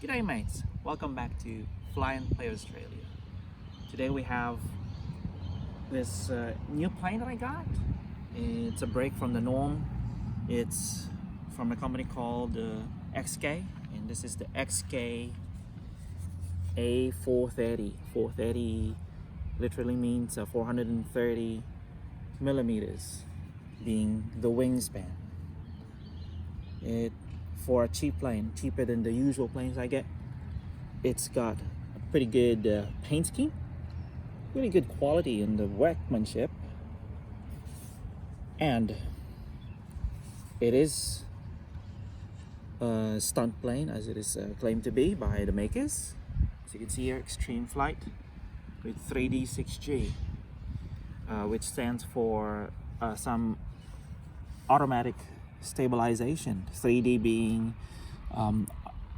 G'day mates, welcome back to Fly and Play Australia. Today we have this new plane that I got. It's a break from the norm. It's from a company called XK, and this is the XK A-430. 430 literally means 430 millimeters being the wingspan. For a cheap plane, cheaper than the usual planes I get, it's got a pretty good paint scheme, really good quality in the workmanship, and it is a stunt plane as it is claimed to be by the makers. As you can see here, extreme flight with 3D6G, which stands for some automatic stabilization. 3D being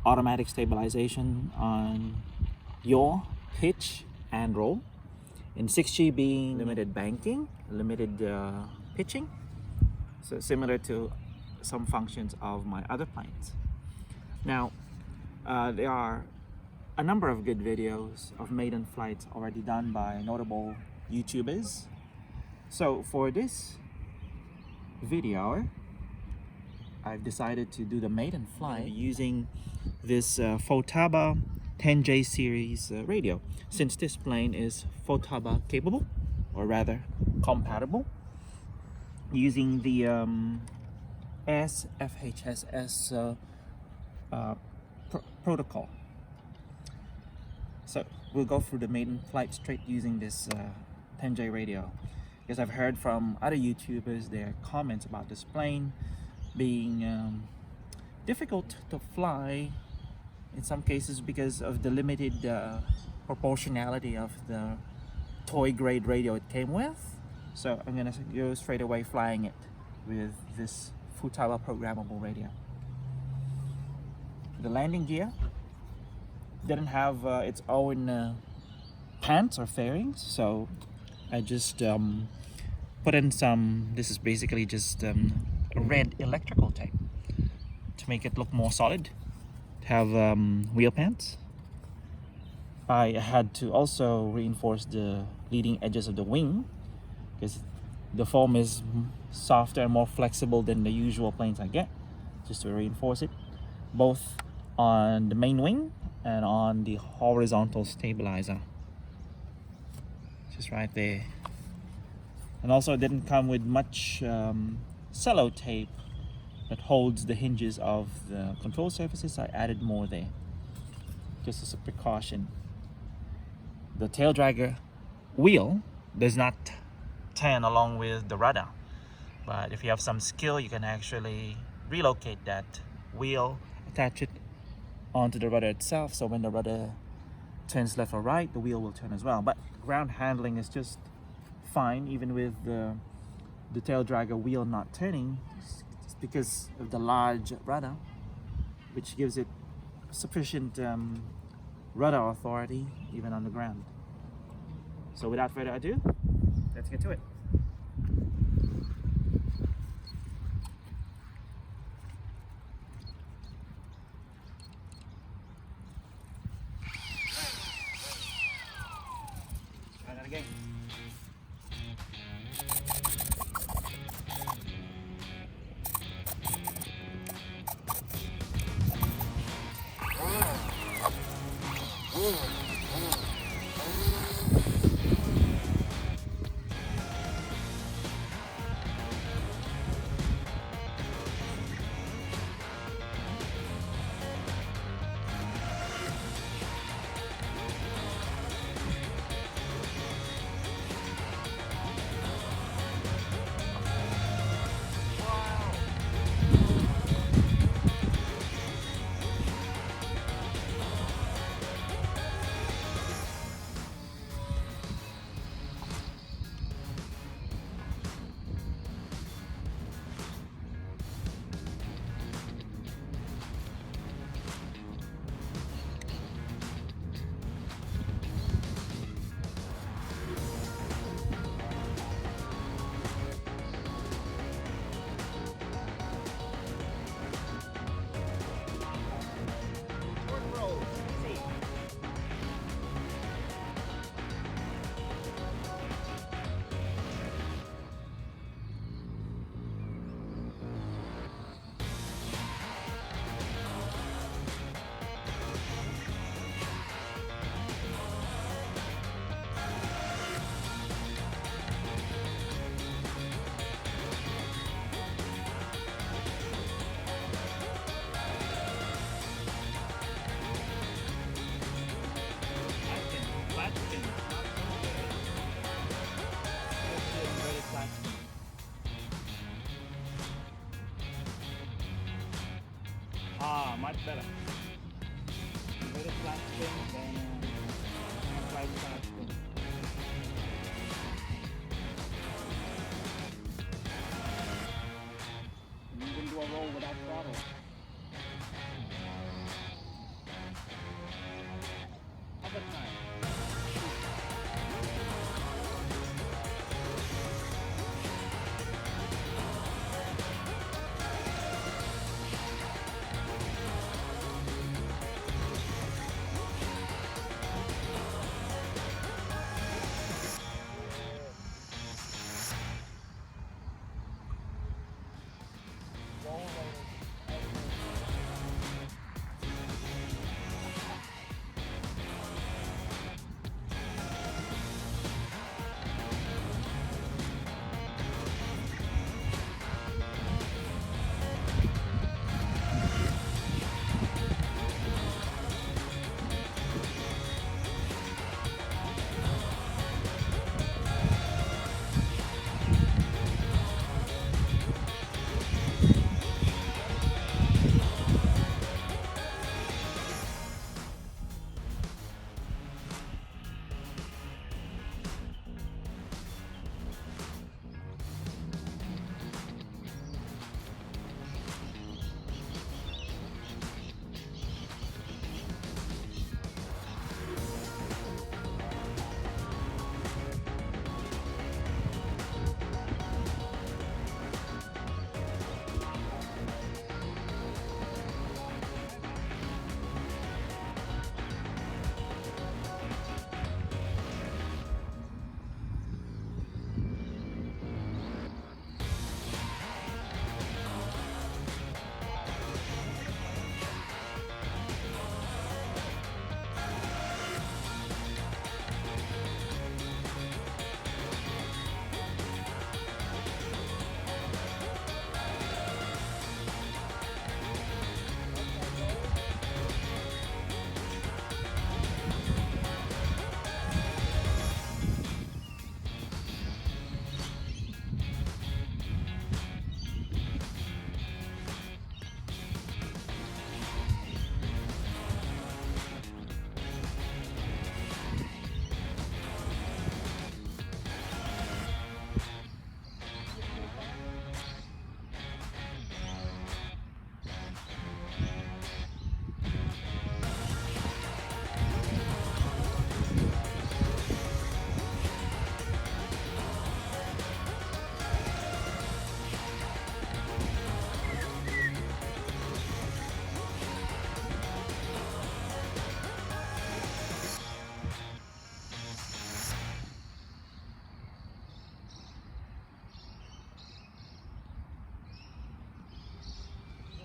automatic stabilization on yaw, pitch, and roll, and 6G being limited banking, limited pitching. So similar to some functions of my other planes. Now, there are a number of good videos of maiden flights already done by notable YouTubers. So for this video, I've decided to do the maiden flight using this Futaba T10J series radio, since this plane is Futaba capable, or rather compatible, using the SFHSS protocol. So we'll go through the maiden flight straight using this T10J radio, because I've heard from other YouTubers their comments about this plane being difficult to fly in some cases because of the limited proportionality of the toy grade radio it came with. So I'm gonna go straight away flying it with this Futaba programmable radio. The landing gear didn't have its own pants or fairings, so I just put in some, this is basically just red electrical tape to make it look more solid, to have wheel pants. I had to also reinforce the leading edges of the wing because the foam is softer and more flexible than the usual planes I get, just to reinforce it both on the main wing and on the horizontal stabilizer, just right there. And also it didn't come with much cello tape that holds the hinges of the control surfaces. I added more there just as a precaution. The tail dragger wheel does not turn along with the rudder, but if you have some skill you can actually relocate that wheel, attach it onto the rudder itself, so when the rudder turns left or right, the wheel will turn as well. But ground handling is just fine even with the tail dragger wheel not turning, just because of the large rudder, which gives it sufficient rudder authority even on the ground. So without further ado, let's get to it. Let's try that again. Ah, much better. Better flat spin than flat spin. You can do a roll without throttle. Other time.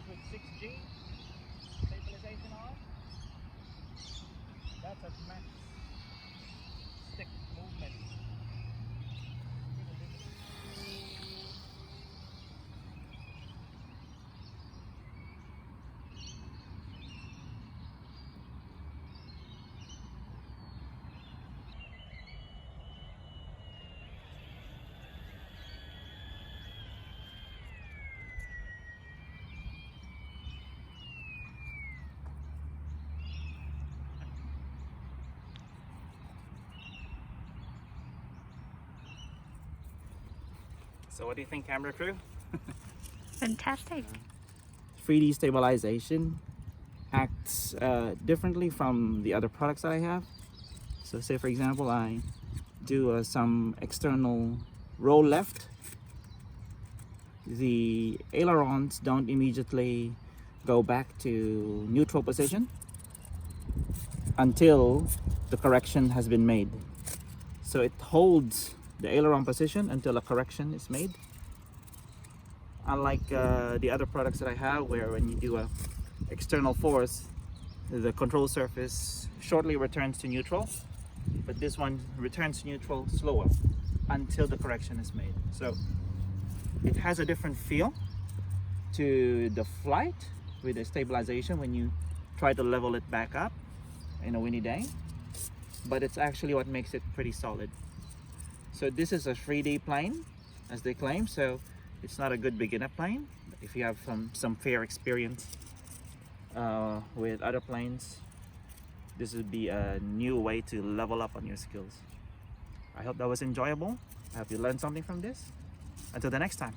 With 6G stabilization on, that's a max stick movement. So what do you think, camera crew? Fantastic. 3D stabilization acts differently from the other products that I have. So say for example I do some external roll left, the ailerons don't immediately go back to neutral position until the correction has been made. So it holds the aileron position until a correction is made. Unlike the other products that I have, where when you do a external force, the control surface shortly returns to neutral, but this one returns to neutral slower until the correction is made. So it has a different feel to the flight with the stabilization when you try to level it back up in a windy day, but it's actually what makes it pretty solid. So this is a 3D plane, as they claim, so it's not a good beginner plane. If you have some fair experience with other planes. This would be a new way to level up on your skills. I hope that was enjoyable. I hope you learned something from this. Until the next time.